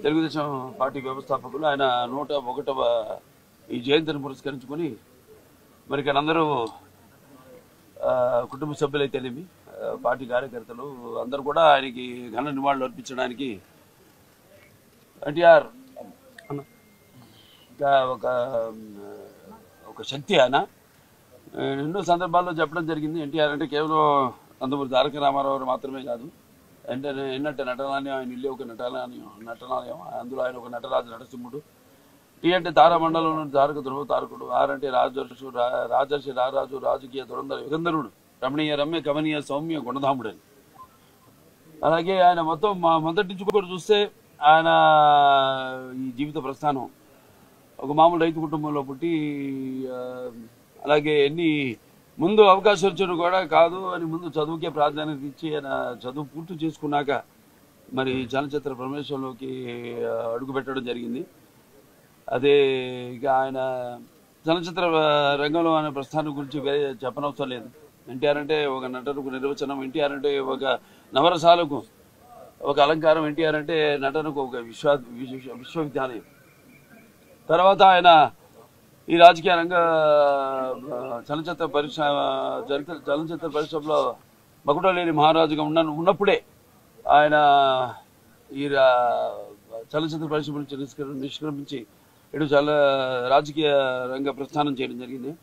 Telugu Desam party వ్యవస్థాపకులు ఆయన 101వ ఈ జయంతిని పురస్కరించుకొని మరి ఇక్కడ అందరూ కుటుంబ సభ్యులైతేనేమి పార్టీ కార్యకర్తలు అందరూ కూడా ఆయనకి ఘన నివాళులు అర్పించడానికి ఎన్టీఆర్ ఒక శక్తి ఆయన ఎన్నో సందర్భాల్లో చెప్పడం జరిగింది. ఎన్టీఆర్ అంటే కేవలం నందమూరి తారక రామారావు గారు మాత్రమే కాదు, ఎన్నట్టు నటనాలయం, ఆయన ఇల్లు ఒక నటనాలయం, అందులో ఆయన ఒక నటరాజు నరసింహుడు. టీ అంటే తారామండలం తారక ధ్రువ తారకుడు, ఆర్ అంటే రాజర్షి రారాజు రాజకీయ దురంధర యుగంధరుడు, రమణీయ రమ్య కమనీయ సౌమ్య గుణధాముడని. అలాగే ఆయన మొత్తం మొదటి నుంచి కూడా చూస్తే ఆయన ఈ జీవిత ప్రస్థానం ఒక మామూలు రైతు కుటుంబంలో పుట్టి, అలాగే ముందు అవకాశం వచ్చాడు కూడా కాదు అని ముందు చదువుకే ప్రాధాన్యత ఇచ్చి ఆయన చదువు పూర్తి చేసుకున్నాక మరి చలనచిత్ర ప్రవేశంలోకి అడుగుపెట్టడం జరిగింది. అదే ఇక ఆయన చలనచిత్ర రంగంలో ఆయన ప్రస్థానం గురించి వేరే చెప్పనవసరం లేదు. ఎన్టీఆర్ అంటే ఒక నటనకు నిర్వచనం, ఎన్టీఆర్ అంటే ఒక నవరసాలకు ఒక అలంకారం, ఎన్టీఆర్ అంటే నటనకు ఒక విశ్వవిద్యాలయం. తర్వాత ఆయన ఈ రాజకీయ రంగ చలనచిత్ర పరిశ్రమలో మకుటలేని మహారాజుగా ఉన్నప్పుడే ఆయన ఈ చలనచిత్ర పరిశ్రమ నుంచి నిష్క్రమించి రాజకీయ రంగ ప్రస్థానం చేయడం జరిగింది.